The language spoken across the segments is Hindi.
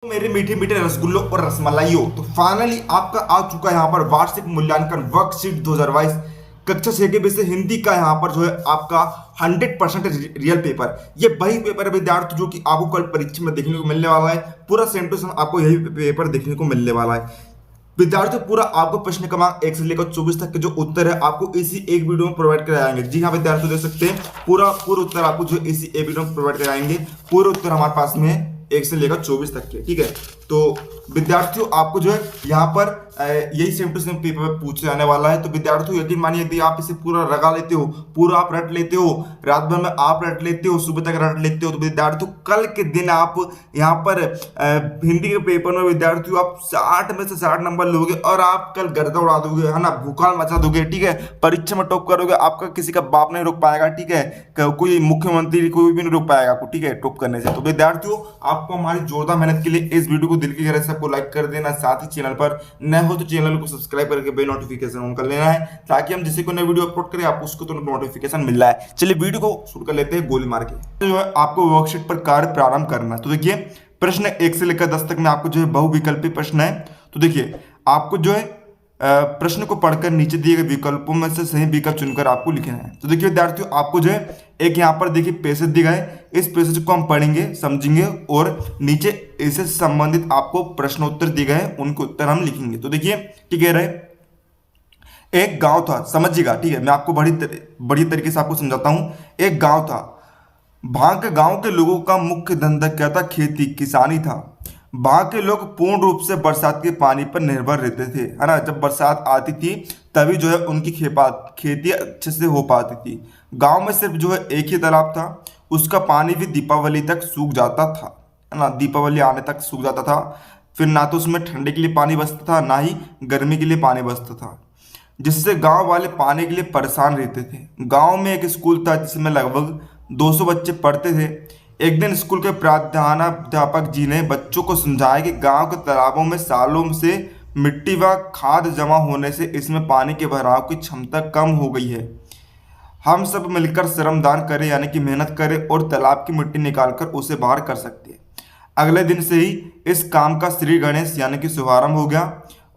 तो मेरे मीठे मीठे रसगुल्लों और रसमलाइयों, तो फाइनली आपका आ चुका है यहाँ पर वार्षिक मूल्यांकन वर्कशीट 2022 कक्षा 6 के विषय हिंदी का। यहाँ पर जो है आपका 100% रियल पेपर, ये वही पेपर है विद्यार्थी जो कि आपको कल परीक्षा में देखने को मिलने वाला है। पूरा सेम टू सेम आपको यही पेपर देखने को मिलने वाला है विद्यार्थियों। पूरा आपको प्रश्न क्रमांक 1 से लेकर 24 तक के जो उत्तर है आपको इसी एक वीडियो में प्रोवाइड कराएंगे। जी हाँ विद्यार्थी देख सकते हैं, पूरा उत्तर आपको जो इसी एक वीडियो में प्रोवाइड कराएंगे। पूरे उत्तर हमारे पास में है 1 से लेकर 24 तक के, ठीक है। तो विद्यार्थियों आपको जो है यहाँ पर यही सेम टू सेम पेपर पूछे जाने वाला है। तो विद्यार्थियों यकीन मानिए यदि आप इसे पूरा रगा लेते हो, पूरा आप रट लेते हो, रात भर में आप रट लेते हो, सुबह तक रट लेते हो, तो विद्यार्थियों कल के दिन आप यहाँ पर हिंदी के पेपर में विद्यार्थियों आप 60 में से 60 नंबर लोगे और आप कल गर्दा उड़ा दोगे, है ना, भूखाल मचा दोगे, ठीक है। परीक्षा में टॉप करोगे, आपका किसी का बाप नहीं रोक पाएगा, ठीक है। कोई मुख्यमंत्री कोई भी नहीं रोक पाएगा आपको, ठीक है, टॉप करने से। तो विद्यार्थियों आपको हमारी जोरदार मेहनत के लिए इस वीडियो को दिल की गहराई से आपको लाइक कर देना, साथ ही चैनल पर नए हो तो चैनल को सब्सक्राइब करके बेल नोटिफिकेशन ऑन कर लेना है, ताकि हम जिसे कोई नई वीडियो अपलोड करें आपको उसको तुरंत नोटिफिकेशन मिल रहा है। चलिए वीडियो को शुरू कर लेते हैं गोली मार के। जो है आपको वर्कशीट पर कार्य प्रारंभ करना है। तो देखिए प्रश्न 1 से लेकर 10 तक में आपको जो है बहुविकल्पी प्रश्न है। तो देखिए आपको जो है प्रश्न को पढ़कर नीचे दिए गए विकल्पों में से सही विकल्प चुनकर आपको लिखना है। तो देखिए विद्यार्थियों आपको जो है एक यहाँ पर देखिए पैसेज दिया है, इस पैसेज को हम पढ़ेंगे, समझेंगे और नीचे इससे संबंधित आपको प्रश्न उत्तर दिए गए उनके उत्तर हम लिखेंगे। तो देखिए क्या कह रहे हैं, एक गांव था, समझिएगा, ठीक है, मैं आपको बड़ी तरीके से आपको समझाता हूं। एक गांव था, वहां के गांव के लोगों का मुख्य धंधा क्या था, खेती किसानी था। वहां के लोग पूर्ण रूप से बरसात के पानी पर निर्भर रहते थे, है ना। जब बरसात आती थी तभी जो है उनकी खेती अच्छे से हो पाती थी। गांव में सिर्फ जो है एक ही तालाब था, उसका पानी भी दीपावली तक सूख जाता था, है ना, दीपावली आने तक सूख जाता था। फिर ना तो उसमें ठंडे के लिए पानी बचता था, ना ही गर्मी के लिए पानी बचता था, जिससे गांव वाले पानी के लिए परेशान रहते थे। गांव में एक स्कूल था जिसमें लगभग 200 बच्चे पढ़ते थे। एक दिन स्कूल के प्रधानाध्यापक जी ने बच्चों को समझाया कि गांव के तालाबों में सालों से मिट्टी व खाद जमा होने से इसमें पानी के भराव की क्षमता कम हो गई है। हम सब मिलकर श्रमदान करें, यानी कि मेहनत करें और तालाब की मिट्टी निकालकर उसे बाहर कर सकते हैं। अगले दिन से ही इस काम का श्री गणेश यानी कि शुभारंभ हो गया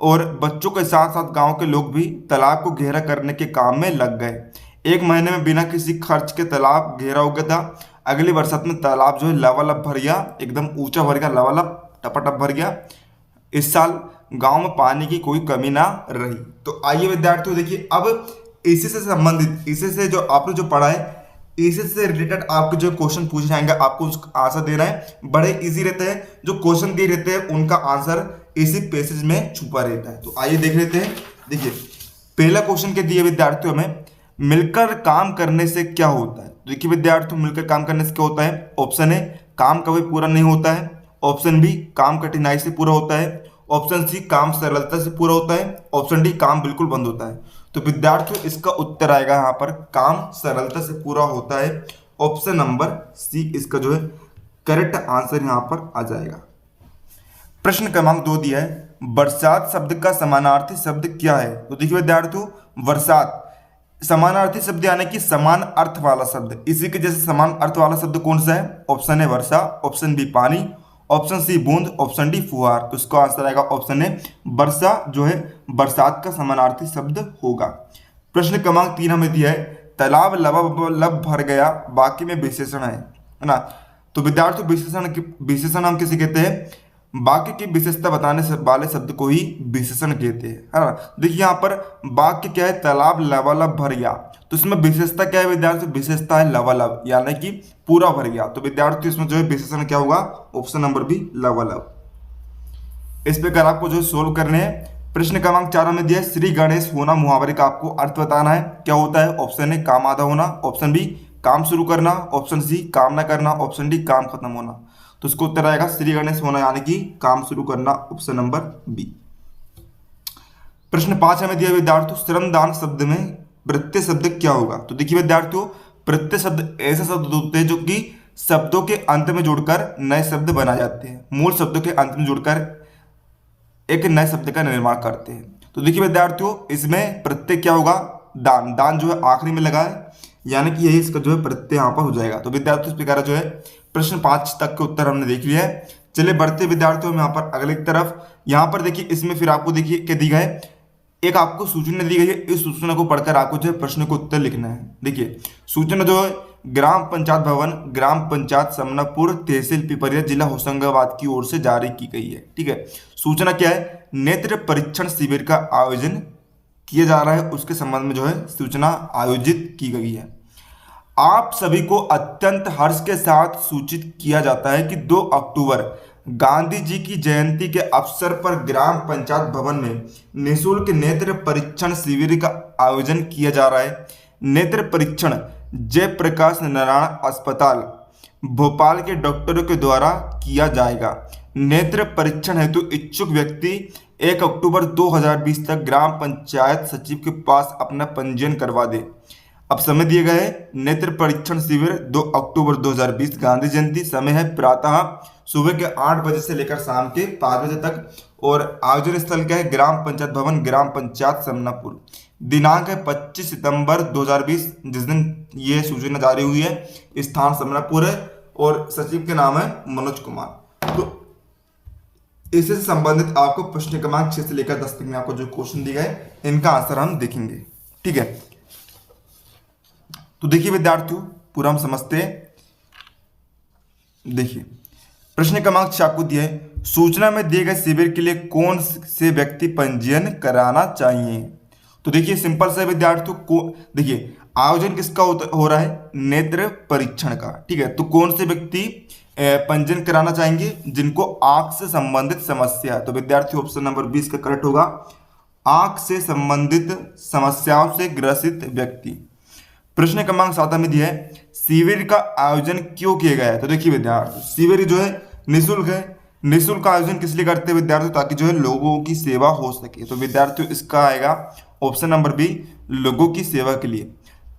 और बच्चों के साथ साथ गांव के लोग भी तालाब को गहरा करने के काम में लग गए। 1 महीने में बिना किसी खर्च के तालाब गहरा हो गया था। अगली बरसात में तालाब जो है लबालब भर गया, एकदम ऊंचा भर गया, लबालब टपाटप भर गया। इस साल गांव में पानी की कोई कमी ना रही। तो आइए विद्यार्थियों देखिए, अब इसी से संबंधित, इसी से जो आपने जो पढ़ा है, इसी से रिलेटेड आपके जो क्वेश्चन पूछे जाएंगे, आपको उसका आंसर देना है। बड़े इजी रहते हैं, जो क्वेश्चन दिए रहते हैं उनका आंसर इसी पैसेज में छुपा रहता है। तो आइए देख लेते हैं। देखिए पहला क्वेश्चन के दिए विद्यार्थियों में, मिलकर काम करने से क्या होता है। देखिए विद्यार्थियों मिलकर काम करने से क्या होता है। ऑप्शन ए काम कभी पूरा नहीं होता है, ऑप्शन बी काम कठिनाई से पूरा होता है, ऑप्शन सी काम सरलता से पूरा होता है, ऑप्शन डी काम बिल्कुल बंद होता है। तो विद्यार्थियों इसका उत्तर आएगा यहाँ पर काम सरलता से पूरा होता है। ऑप्शन नंबर सी इसका जो है करेक्ट आंसर यहाँ पर आ जाएगा। प्रश्न क्रमांक 2 दिया है, बरसात शब्द का समानार्थी शब्द क्या है। तो देखिए विद्यार्थियों बरसात समानार्थी शब्द यानी कि समान अर्थ वाला शब्द, इसी के जैसे समान अर्थ वाला शब्द कौन सा है। ऑप्शन ए वर्षा, ऑप्शन बी पानी, ऑप्शन सी बूंद, ऑप्शन डी फुहार। तो इसका आंसर आएगा ऑप्शन ए वर्षा जो है बरसात का समानार्थी शब्द होगा। प्रश्न क्रमांक 3 हमें दिया है, तालाब लबालब भर गया, बाकी में विशेषण है ना। तो विद्यार्थियों विशेषण हम किसे कहते हैं, वाक्य की विशेषता बताने से वाले शब्द को ही विशेषण कहते हैं, है ना। देखिए यहाँ पर वाक्य क्या है, तालाब लबालब भर गया, तो इसमें विशेषता क्या है विद्यार्थी, विशेषता है लबालब यानी कि पूरा भर गया। तो विद्यार्थी इसमें जो है विशेषण क्या होगा, ऑप्शन नंबर बी लबालब। इस प्रकार आपको जो सोल्व करने हैं। प्रश्न क्रमांक 4 में दिया है, श्री गणेश होना मुहावरे का आपको अर्थ बताना है। क्या होता है। ऑप्शन ए काम आधा होना, ऑप्शन बी काम शुरू करना, ऑप्शन सी काम न करना, ऑप्शन डी काम खत्म होना। तो इसको उत्तर आएगा श्री गणेश होना यानी कि काम शुरू करना, ऑप्शन नंबर बी। प्रश्न 5 हमें दिया विद्यार्थियों, श्रमदान शब्द में प्रत्यय शब्द क्या होगा। तो देखिए विद्यार्थियों प्रत्यय शब्द ऐसे शब्द होते हैं जो कि शब्दों के अंत में जुड़कर नए शब्द बनाए जाते हैं, मूल शब्दों के अंत में जुड़कर एक नए शब्द का निर्माण करते हैं। तो देखिए विद्यार्थियों इसमें प्रत्यय क्या होगा, दान। दान जो है आखिरी में लगा है, यानी कि यही इसका जो है प्रत्यय यहाँ पर हो जाएगा। तो विद्यार्थियों इस प्रकार जो है प्रश्न 5 तक के उत्तर हमने देख लिया है। चलिए बढ़ते विद्यार्थियों हम यहाँ पर अगले की तरफ। यहाँ पर देखिए इसमें फिर आपको देखिए क्या दी गया है, एक आपको सूचना दी गई है, इस सूचना को पढ़कर आपको जो है प्रश्न को उत्तर लिखना है। देखिए सूचना जो है ग्राम पंचायत भवन, ग्राम पंचायत समनापुर, तहसील पिपरिया, जिला होशंगाबाद की ओर से जारी की गई है। ठीक है, सूचना क्या है, नेत्र परीक्षण शिविर का आयोजन किया जा रहा है, उसके संबंध में जो है सूचना आयोजित की गई है। आप सभी को अत्यंत हर्ष के साथ सूचित किया जाता है कि 2 अक्टूबर गांधी जी की जयंती के अवसर पर ग्राम पंचायत भवन में निःशुल्क नेत्र परीक्षण शिविर का आयोजन किया जा रहा है। नेत्र परीक्षण जयप्रकाश नारायण अस्पताल भोपाल के डॉक्टरों के द्वारा किया जाएगा। नेत्र परीक्षण हेतु इच्छुक व्यक्ति 1 अक्टूबर 2020 तक ग्राम पंचायत सचिव के पास अपना पंजीयन करवा दे। अब समय दिए गए हैं, नेत्र परीक्षण शिविर 2 अक्टूबर 2020 गांधी जयंती, समय है प्रातः सुबह के 8 बजे से लेकर शाम के 5 बजे तक, और आयोजन स्थल क्या है, ग्राम पंचायत भवन, ग्राम पंचायत समनापुर। दिनांक है 25 सितंबर 2020, जिस दिन ये सूचना जारी हुई है। स्थान समनापुर है और सचिव के नाम है मनोज कुमार। तो इससे संबंधित आपको प्रश्न क्रमांक 6 से लेकर 10 तक में आपको जो क्वेश्चन दिए गए इनका आंसर हम देखेंगे। ठीक है, तो देखिए विद्यार्थियों पूरा हम समझते हैं। देखिए प्रश्न क्रमांक 6 आपको दिया है, सूचना में दिए गए शिविर के लिए कौन से व्यक्ति पंजीयन कराना चाहिए। तो देखिए सिंपल से विद्यार्थियों को देखिए आयोजन किसका हो रहा है, नेत्र परीक्षण का। ठीक है, तो कौन से व्यक्ति पंजीयन कराना चाहेंगे, जिनको आंख से संबंधित समस्या है। तो विद्यार्थियों ऑप्शन नंबर 20 का करेक्ट होगा, आंख से संबंधित समस्याओं से ग्रसित व्यक्ति। प्रश्न क्रमांक 7 में दिया है, शिविर का आयोजन क्यों किया गया है। तो देखिए विद्यार्थियों शिविर जो है निःशुल्क है, निःशुल्क का आयोजन किस लिए करते हैं विद्यार्थियों, ताकि जो है लोगों की सेवा हो सके। तो विद्यार्थियों इसका आएगा ऑप्शन नंबर बी, लोगों की सेवा के लिए।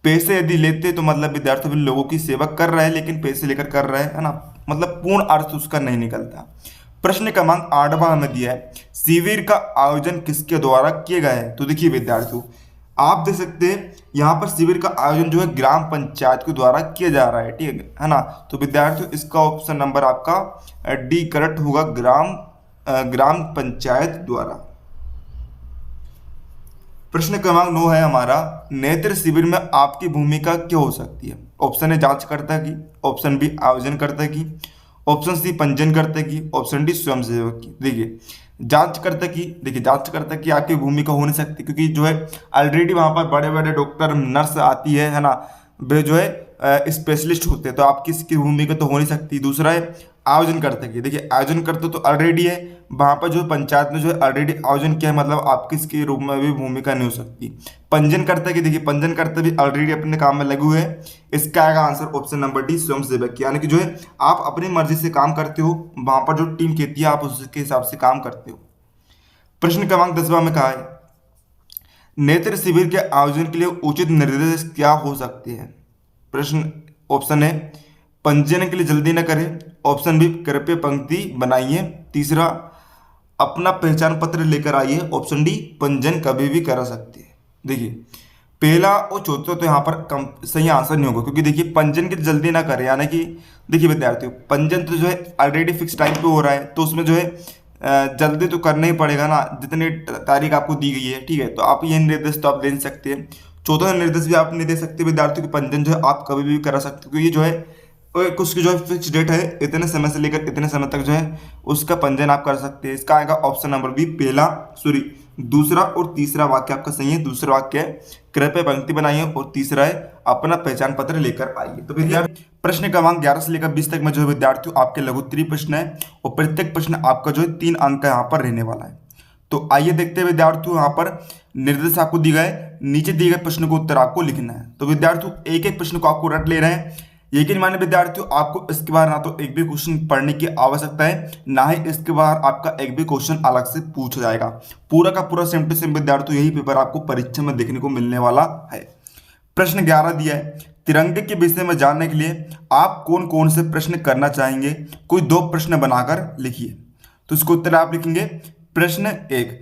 पैसे यदि लेते तो मतलब विद्यार्थियों लोगों की सेवा कर रहा है, लेकिन पैसे लेकर कर रहा है ना, मतलब पूर्ण अर्थ उसका नहीं निकलता। प्रश्न क्रमांक 8वां हमें दिया है, शिविर का आयोजन किसके द्वारा किया गया है। तो देखिए विद्यार्थियों आप देख सकते हैं यहाँ पर शिविर का आयोजन जो है ग्राम पंचायत के द्वारा किया जा रहा है। ठीक है ना, तो विद्यार्थियों इसका ऑप्शन नंबर आपका डी करेक्ट होगा, ग्राम पंचायत द्वारा। प्रश्न क्रमांक 9 है हमारा, नेत्र शिविर में आपकी भूमिका क्या हो सकती है। ऑप्शन ए जांचकर्ता की, ऑप्शन बी आयोजनकर्ता की, ऑप्शन सी पंजीयनकर्ता की, ऑप्शन डी स्वयंसेवक की। देखिए जांचकर्ता की आपकी भूमिका हो नहीं सकती, क्योंकि जो है ऑलरेडी वहां पर बड़े बड़े डॉक्टर नर्स आती है ना, वे जो है स्पेशलिस्ट होते हैं, तो आपकी इसकी भूमिका तो हो नहीं सकती। दूसरा है आयोजनकर्ता की, देखिए आयोजनकर्ता तो ऑलरेडी है वहां पर, जो पंचायत में जो है ऑलरेडी आयोजन किया है, मतलब आपकी इसके रूप में भी भूमिका नहीं हो सकती। पंजीयनकर्ता की, देखिए पंजीयनकर्ता भी ऑलरेडी अपने काम में लगे हुए हैं। इसका आएगा आंसर ऑप्शन नंबर डी, स्वयंसेवक की, यानी कि जो है आप अपनी मर्जी से काम करते हो, वहां पर जो टीम कहती है आप उसके हिसाब से काम करते हो। प्रश्न क्रमांक 10वां में कहा है, नेत्र शिविर के आयोजन के लिए उचित निर्देश क्या हो सकते हैं। प्रश्न ऑप्शन है पंजीयन के लिए जल्दी न करें, ऑप्शन बी कृपया पंक्ति बनाइए, तीसरा अपना पहचान पत्र लेकर आइए, ऑप्शन डी पंजीयन कभी भी करा सकते हैं। देखिए पहला और चौथा तो यहाँ पर सही आंसर नहीं होगा, क्योंकि देखिए पंजीयन की जल्दी ना करें, यानी कि देखिए विद्यार्थियों पंजीयन तो जो है ऑलरेडी फिक्स टाइम पे हो रहा है, तो उसमें जो है जल्दी तो करना ही पड़ेगा ना, जितनी तारीख आपको दी गई है। ठीक है, तो आप ये निर्देश तो आप दे सकते हैं। चौथा निर्देश भी आप नहीं दे सकते विद्यार्थियों की, पंजीयन जो है आप कभी भी करा सकते हो, क्योंकि जो है कुछ की जो है फिक्स डेट है, इतने समय से लेकर इतने समय तक जो है उसका पंजीयन आप कर सकते हैं। इसका आएगा ऑप्शन नंबर बी, दूसरा और तीसरा वाक्य आपका सही है। दूसरा वाक्य है कृपया पंक्ति बनाइए, और तीसरा है अपना पहचान पत्र लेकर आइए। तो विद्यार्थी प्रश्न क्रमांक 11 से लेकर 20 तक में जो है विद्यार्थियों आपके लघुत्तरीय प्रश्न है, और प्रत्येक प्रश्न आपका जो है 3 अंक का यहाँ पर रहने वाला है। तो आइए देखते हैं विद्यार्थियों, यहाँ पर निर्देश आपको दिए गए, नीचे दिए गए प्रश्न को उत्तर आपको लिखना है। तो विद्यार्थियों एक एक प्रश्न को आपको रट ले रहे हैं, यकीन माने विद्यार्थियों आपको इसके बाहर ना तो एक भी क्वेश्चन पढ़ने की आवश्यकता है, ना ही इसके बाहर आपका एक भी क्वेश्चन अलग से पूछा जाएगा। पूरा का पूरा सेम टू सेम विद्यार्थियों यही पेपर आपको परीक्षा में देखने को मिलने वाला है। प्रश्न 11 दिया है, तिरंगे के विषय में जानने के लिए आप कौन कौन से प्रश्न करना चाहेंगे, कोई 2 प्रश्न बनाकर लिखिए। तो इसको उत्तर आप लिखेंगे। प्रश्न 1,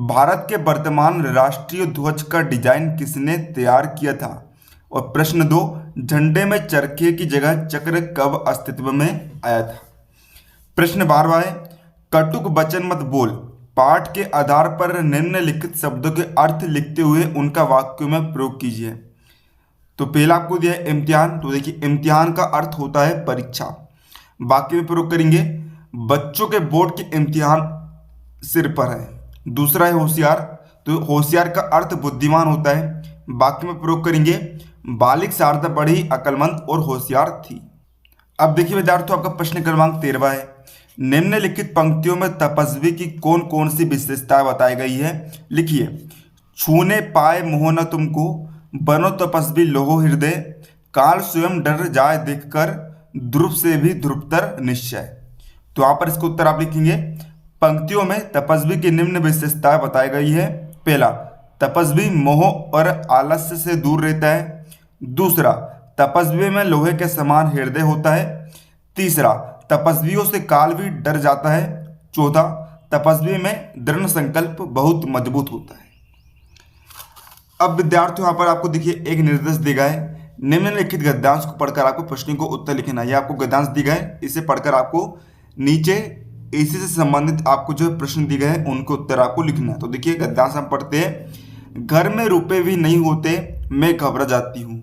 भारत के वर्तमान राष्ट्रीय ध्वज का डिजाइन किसने तैयार किया था। और प्रश्न 2, झंडे में चरखे की जगह चक्र कब अस्तित्व में आया था। प्रश्न 12 है, कटुक वचन मत बोल। पाठ के आधार पर निम्नलिखित शब्दों के अर्थ लिखते हुए उनका वाक्यों में प्रयोग कीजिए। तो पहला आपको दिया है इम्तिहान। तो देखिए इम्तिहान का अर्थ होता है परीक्षा। वाक्य में प्रयोग करेंगे, बच्चों के बोर्ड के इम्तिहान सिर पर है। दूसरा है होशियार। तो होशियार का अर्थ बुद्धिमान होता है। वाक्य में प्रयोग करेंगे, बालिक शारदा बड़ी अक्लमंद और होशियार थी। अब देखिए विद्यार्थियों, आपका प्रश्न क्रमांक 13 है, निम्नलिखित पंक्तियों में तपस्वी की कौन कौन सी विशेषताएं बताई गई है, लिखिए। छूने पाए मोह न तुमको, बनो तपस्वी लोहो हृदय, काल स्वयं डर जाए देखकर, ध्रुव से भी ध्रुवतर निश्चय। तो यहाँ पर इसका उत्तर आप लिखेंगे, पंक्तियों में तपस्वी की निम्न विशेषताएं बताई गई है। पहला, तपस्वी मोह और आलस्य से दूर रहता है। दूसरा, तपस्वी में लोहे के समान हृदय होता है। तीसरा, तपस्वियों से काल भी डर जाता है। चौथा, तपस्वी में दृढ़ संकल्प बहुत मजबूत होता है। अब विद्यार्थियों, यहाँ पर आपको देखिए एक निर्देश दिया गया है, निम्नलिखित गद्यांश को पढ़कर आपको प्रश्न को उत्तर लिखना है। यह आपको गद्यांश दिया गया है, इसे पढ़कर आपको नीचे इसी से संबंधित आपको जो प्रश्न दिए गए हैं उनके उत्तर आपको लिखना है। तो देखिए गद्यांश हम पढ़ते हैं, घर में रुपए भी नहीं होते मैं घबरा जाती हूँ,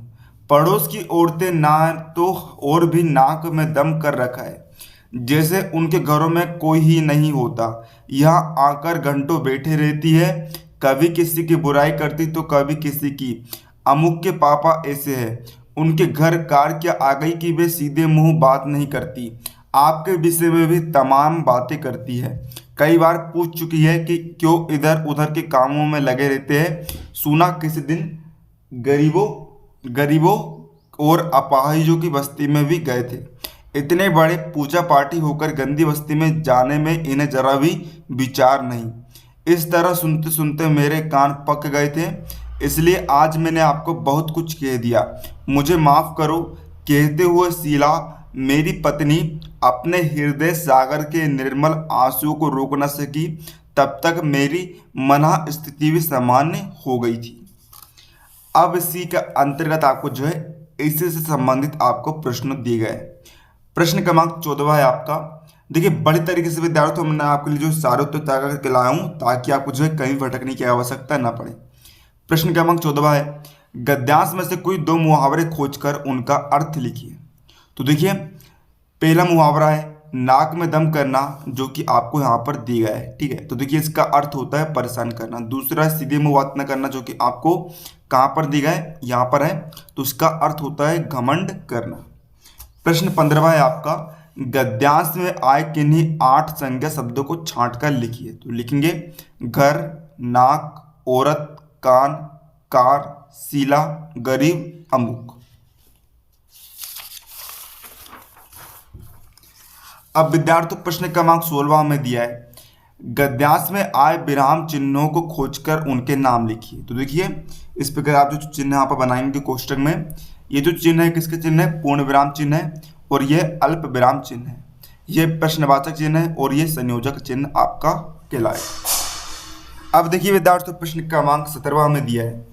पड़ोस की औरतें ना तो और भी नाक में दम कर रखा है, जैसे उनके घरों में कोई ही नहीं होता, यहाँ आकर घंटों बैठे रहती है, कभी किसी की बुराई करती तो कभी किसी की, अमुक के पापा ऐसे है, उनके घर कार क्या आ गई कि वे सीधे मुंह बात नहीं करती, आपके विषय में भी तमाम बातें करती है, कई बार पूछ चुकी है कि क्यों इधर उधर के कामों में लगे रहते हैं, सुना किसी दिन गरीबों और अपाहिजों की बस्ती में भी गए थे, इतने बड़े पूजा पाठी होकर गंदी बस्ती में जाने में इन्हें जरा भी विचार नहीं। इस तरह सुनते सुनते मेरे कान पक गए थे, इसलिए आज मैंने आपको बहुत कुछ कह दिया, मुझे माफ़ करो। कहते हुए शीला मेरी पत्नी अपने हृदय सागर के निर्मल आंसुओं को रोक न सकी, तब तक मेरी मनः स्थिति भी सामान्य हो गई थी। अब इसी के अंतर्गत आपको जो है इसी से संबंधित आपको प्रश्न दिए गए। प्रश्न क्रमांक 14 है आपका। देखिए बड़ी तरीके से विद्यार्थियों मैं आपके लिए जो सारे उत्तर तैयार करके लाया हूँ ताकि आपको जो है कहीं भटकने की आवश्यकता ना पड़े। प्रश्न क्रमांक 14 है, गद्यांश में से कोई दो मुहावरे खोजकर उनका अर्थ लिखिए। तो देखिए पहला मुहावरा है नाक में दम करना, जो कि आपको यहाँ पर दिया गया है, ठीक है। तो देखिए इसका अर्थ होता है परेशान करना। दूसरा है सीधे मुंह बात न करना, जो कि आपको कहाँ पर दिया गया है, यहाँ पर है। तो इसका अर्थ होता है घमंड करना। प्रश्न 15 है आपका, गद्यांश में आए किन्हीं 8 संज्ञा शब्दों को छांट कर लिखिए। तो लिखेंगे घर, नाक, औरत, कान, कार, शीला, गरीब, अमुक। अब विद्यार्थियों प्रश्न क्रमांक 16 में दिया है, गद्यांश में आए विराम चिन्हों को खोजकर उनके नाम लिखिए। तो देखिए इस प्रकार आप जो चिन्ह यहाँ पर बनाएंगे कोष्टक में, ये जो चिन्ह है किसके चिन्ह है, पूर्ण विराम चिन्ह है, और यह अल्प विराम चिन्ह है, यह प्रश्नवाचक चिन्ह है, और यह संयोजक चिन्ह आपका कहलाएगा। अब देखिए विद्यार्थियों प्रश्न क्रमांक 17 में दिया है,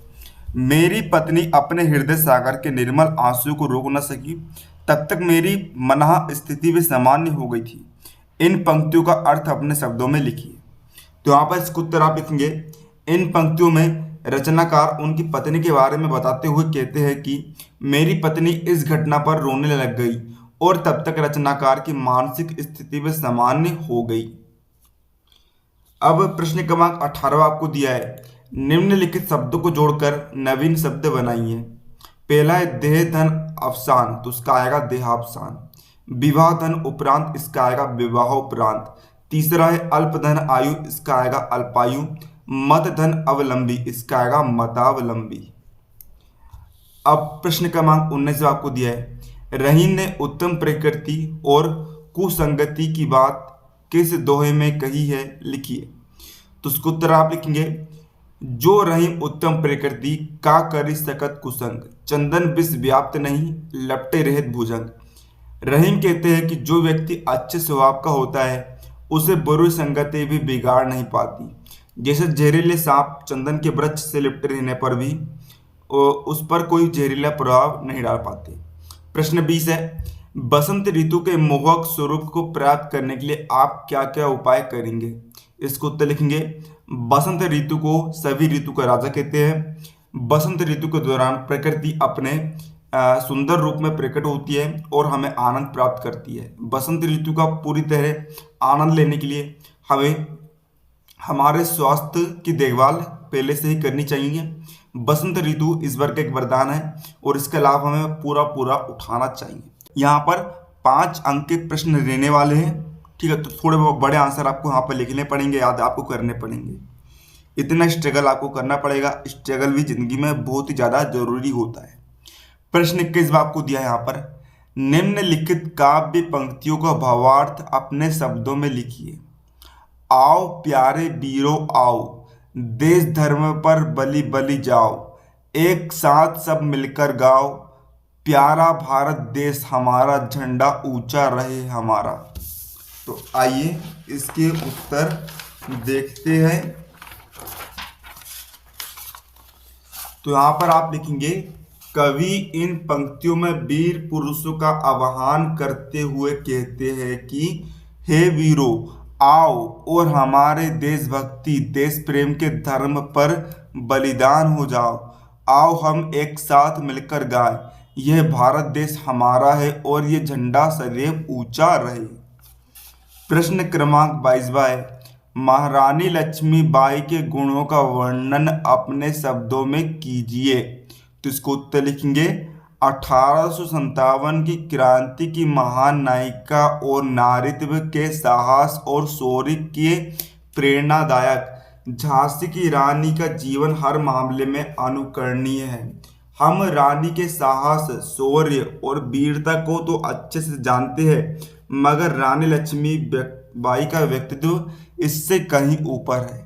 मेरी पत्नी अपने हृदय सागर के निर्मल आंसुओं को रोक न सकी, तब तक मेरी मनः स्थिति भी सामान्य हो गई थी। इन पंक्तियों का अर्थ अपने शब्दों में लिखिए। तो यहाँ पर इसका उत्तर आप लिखेंगे, इन पंक्तियों में रचनाकार उनकी पत्नी के बारे में बताते हुए कहते हैं कि मेरी पत्नी इस घटना पर रोने लग गई और तब तक रचनाकार की मानसिक स्थिति भी सामान्य हो गई। अब प्रश्न क्रमांक 18 आपको दिया है, निम्नलिखित शब्दों को जोड़कर नवीन शब्द बनाइए। पहला है देह धन अवसान, तो उसका आएगा देहावसान। विवाह धन उपरांत, इसका आएगा विवाह उपरांत। तीसरा है अल्प धन आयु, इसका आएगा अल्पायु। मत धन अवलंबी, इसका आएगा मतावलंबी। अब प्रश्न क्रमांक 19 आपको दिया है, रहीम ने उत्तम प्रकृति और कुसंगति की बात किस दोहे में कही है, लिखिए। तो उसको उत्तर आप लिखेंगे, जो रहीम उत्तम प्रकृति का करी सकत कुसंग, चंदन विष व्याप्त नहीं लपटे रहत भुजंग। रहीम कहते हैं कि जो व्यक्ति अच्छे स्वभाव का होता है उसे बुरी संगतें भी बिगाड़ नहीं पाती, जैसे जहरीले सांप चंदन के वृक्ष से लिपटे रहने पर भी उस पर कोई जहरीला प्रभाव नहीं डाल पाते। प्रश्न 20 है, बसंत ऋतु के मोहक स्वरूप को प्राप्त करने के लिए आप क्या क्या उपाय करेंगे? इसको उत्तर लिखेंगे। बसंत ऋतु को सभी ऋतु का राजा कहते हैं। बसंत ऋतु के दौरान प्रकृति अपने सुंदर रूप में प्रकट होती है और हमें आनंद प्राप्त करती है। बसंत ऋतु का पूरी तरह आनंद लेने के लिए हमें हमारे स्वास्थ्य की देखभाल पहले से ही करनी चाहिए। बसंत ऋतु ईश्वर का एक वरदान है और इसका लाभ हमें पूरा पूरा उठाना चाहिए। यहाँ पर 5 अंक के प्रश्न रहने वाले हैं, ठीक है। तो थोड़े बहुत बड़े आंसर आपको यहाँ पर लिखने पड़ेंगे, याद आपको करने पड़ेंगे। इतना स्ट्रगल आपको करना पड़ेगा। स्ट्रगल भी जिंदगी में बहुत ही ज़्यादा जरूरी होता है। प्रश्न 21 आपको दिया है यहाँ पर, निम्नलिखित काव्य पंक्तियों का भावार्थ अपने शब्दों में लिखिए। आओ प्यारे वीरों आओ, देश धर्म पर बलि बलि जाओ, एक साथ सब मिलकर गाओ, प्यारा भारत देश हमारा, झंडा ऊंचा रहे हमारा। तो आइए इसके उत्तर देखते हैं। तो यहां पर आप लिखेंगे, कवि इन पंक्तियों में वीर पुरुषों का आह्वान करते हुए कहते हैं कि हे वीरों आओ और हमारे देशभक्ति देश प्रेम के धर्म पर बलिदान हो जाओ। आओ हम एक साथ मिलकर गाएं, यह भारत देश हमारा है और यह झंडा सदैव ऊंचा रहे। प्रश्न क्रमांक 22 है, महारानी लक्ष्मीबाई के गुणों का वर्णन अपने शब्दों में कीजिए। तो इसको उत्तर लिखेंगे, 1857 की क्रांति की महान नायिका और नारीत्व के साहस और शौर्य के प्रेरणादायक झांसी की रानी का जीवन हर मामले में अनुकरणीय है। हम रानी के साहस, शौर्य और वीरता को तो अच्छे से जानते हैं, मगर रानी लक्ष्मीबाई का व्यक्तित्व इससे कहीं ऊपर है।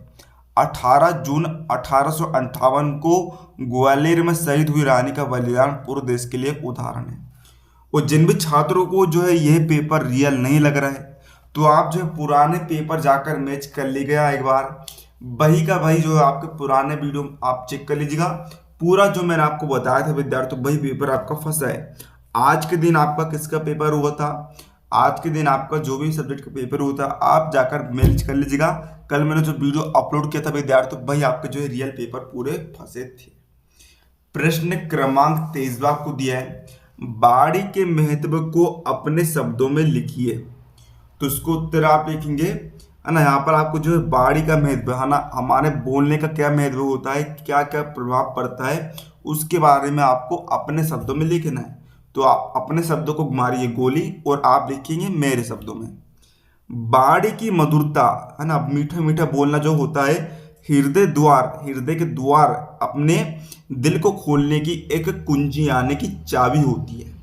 18 जून 1858 को ग्वालियर में शहीद हुई रानी का बलिदान पूरे देश के लिए उदाहरण है। और जिन भी छात्रों को जो है यह पेपर रियल नहीं लग रहा है, तो आप जो है पुराने पेपर जाकर मैच कर लीजिएगा। एक बार वही का वही जो है आपके पुराने वीडियो आप चेक कर लीजिएगा। पूरा जो मैंने आपको बताया था विद्यार्थी, वही पेपर आपका फंसा है। आज के दिन आपका किसका पेपर हुआ था? आज के दिन आपका जो भी सब्जेक्ट का पेपर हुआ था, आप जाकर मैच कर लीजिएगा। कल मैंने जो वीडियो अपलोड किया था विद्यार्थी, वही आपके जो है रियल पेपर पूरे फंसे थे। प्रश्न क्रमांक 23 आपको दिया है, बाड़ी के महत्व को अपने शब्दों में लिखिए। तो इसको उत्तर आप लिखेंगे, है ना। यहाँ पर आपको जो है बाड़ी का महत्व, है ना, हमारे बोलने का क्या महत्व होता है, क्या क्या प्रभाव पड़ता है, उसके बारे में आपको अपने शब्दों में लिखना है। तो आप अपने शब्दों को मारिए गोली और आप लिखेंगे मेरे शब्दों में। बाड़ी की मधुरता, है ना, मीठा मीठा बोलना जो होता है, हृदय के द्वार अपने दिल को खोलने की एक कुंजी आने की चाबी होती है।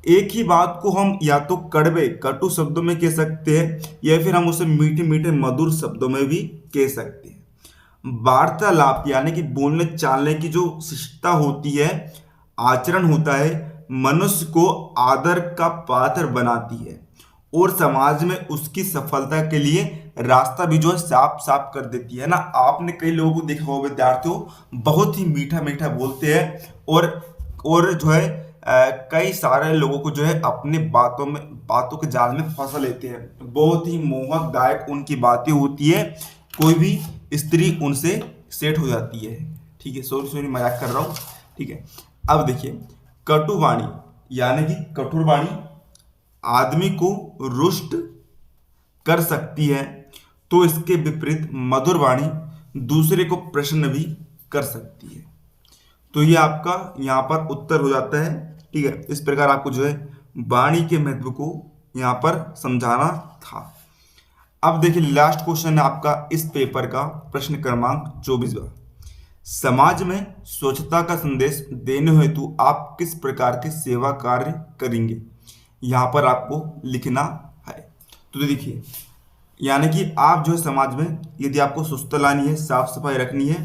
एक ही बात को हम या तो कड़वे कटु शब्दों में कह सकते हैं, या फिर हम उसे मीठे मीठे मधुर शब्दों में भी कह सकते हैं। वार्तालाप यानी कि बोलने चालने की जो शिष्टता होती है, आचरण होता है, मनुष्य को आदर का पात्र बनाती है और समाज में उसकी सफलता के लिए रास्ता भी जो है साफ साफ कर देती है ना। आपने कई लोगों को देखा होगा विद्यार्थियों, बहुत ही मीठा मीठा बोलते हैं और जो है कई सारे लोगों को जो है अपनी बातों के जाल में फंसा लेते हैं। बहुत ही मोहकदायक उनकी बातें होती है, कोई भी स्त्री उनसे सेट हो जाती है। ठीक है, सॉरी मजाक कर रहा हूँ। ठीक है, अब देखिए, कटुवाणी यानी कि कठोर वाणी आदमी को रुष्ट कर सकती है, तो इसके विपरीत मधुर वाणी दूसरे को प्रसन्न भी कर सकती है। तो ये आपका यहाँ पर उत्तर हो जाता है। ठीक है, इस प्रकार आपको जो है वाणी के महत्व को यहाँ पर समझाना था। अब देखिए लास्ट क्वेश्चन है आपका इस पेपर का, प्रश्न क्रमांक 24। समाज में स्वच्छता का संदेश देने हेतु आप किस प्रकार के सेवा कार्य करेंगे? यहाँ पर आपको लिखना है। तो देखिए, यानी कि आप जो है समाज में यदि आपको स्वच्छता लानी है, साफ सफाई रखनी है,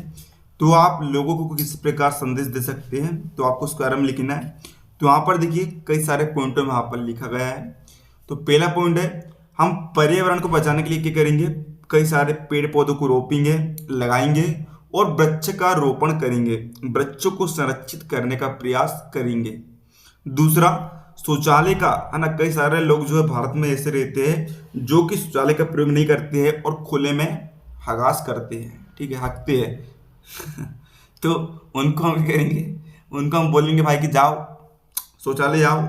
तो आप लोगों को किस प्रकार संदेश दे सकते हैं, तो आपको उसके बारे में लिखना है। तो यहाँ पर देखिए कई सारे पॉइंटों में यहाँ पर लिखा गया है। तो पहला पॉइंट है, हम पर्यावरण को बचाने के लिए क्या करेंगे? कई सारे पेड़ पौधों को रोपेंगे, लगाएंगे और वृक्ष का रोपण करेंगे, वृक्षों को संरक्षित करने का प्रयास करेंगे। दूसरा, शौचालय का, है ना, कई सारे लोग जो है भारत में ऐसे रहते हैं जो कि शौचालय का प्रयोग नहीं करते हैं और खुले में हगास करते हैं, ठीक है, हकते हैं। तो उनको हम क्या करेंगे, उनको हम बोलेंगे भाई कि जाओ शौचालय जाओ,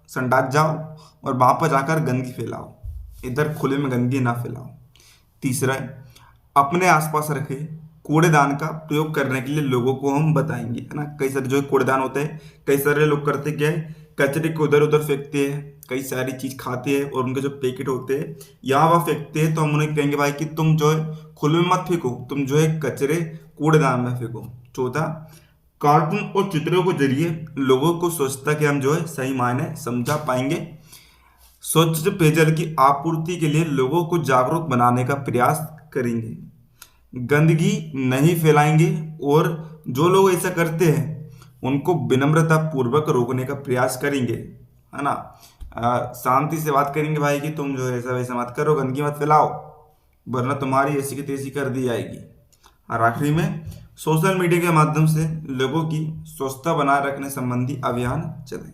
संडास जाओ और वहाँ पर जाकर गंदगी फैलाओ, इधर खुले में गंदगी ना फैलाओ। तीसरा है, अपने आसपास रखे कूड़ेदान का प्रयोग करने के लिए लोगों को हम बताएंगे, है ना। कई सारे जो कूड़ेदान होते हैं, कई सारे लोग करते क्या है, कचरे को उधर उधर फेंकते हैं, कई सारी चीज खाते हैं और उनके जो पैकेट होते हैं यहाँ वहाँ फेंकते हैं। तो हम उन्हें कहेंगे भाई कि तुम जो है खुले में मत फेंको, तुम जो है कचरे कूड़ेदान में फेंको। चौथा, कार्टून और चित्रों के जरिए लोगों को स्वच्छता के हम जो है सही मायने समझा पाएंगे। स्वच्छ पेयजल की आपूर्ति के लिए लोगों को जागरूक बनाने का प्रयास करेंगे, गंदगी नहीं फैलाएंगे और जो लोग ऐसा करते हैं उनको विनम्रता पूर्वक रोकने का प्रयास करेंगे, है ना। शांति से बात करेंगे भाई कि तुम जो है ऐसा वैसा मत करो, गंदगी मत फैलाओ, वरना तुम्हारी ऐसी की तैसी कर दी जाएगी। और आखिरी में सोशल मीडिया के माध्यम से लोगों की स्वच्छता बनाए रखने संबंधी अभियान चलाएं।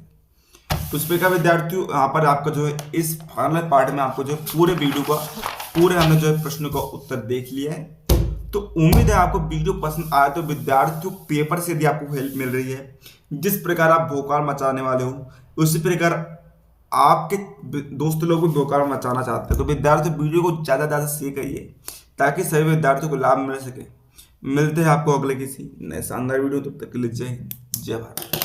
तो उस प्रकार विद्यार्थियों यहाँ पर आपका जो है इस फाइनल पार्ट में आपको जो है पूरे वीडियो का पूरे हमने जो है प्रश्नों का उत्तर देख लिया है। तो उम्मीद है आपको वीडियो पसंद आया। तो विद्यार्थियों पेपर से यदि आपको हेल्प मिल रही है, जिस प्रकार आप भोकाल मचाने वाले हो उसी प्रकार आपके दोस्त लोग भी भोकाल मचाना चाहते हैं, तो विद्यार्थी वीडियो को ज़्यादा से ज़्यादा शेयर करिए ताकि सभी विद्यार्थियों को लाभ मिल सके। मिलते हैं आपको अगले किसी नए शानदार वीडियो, तब तक के लिए जय हिंद, जय भारत।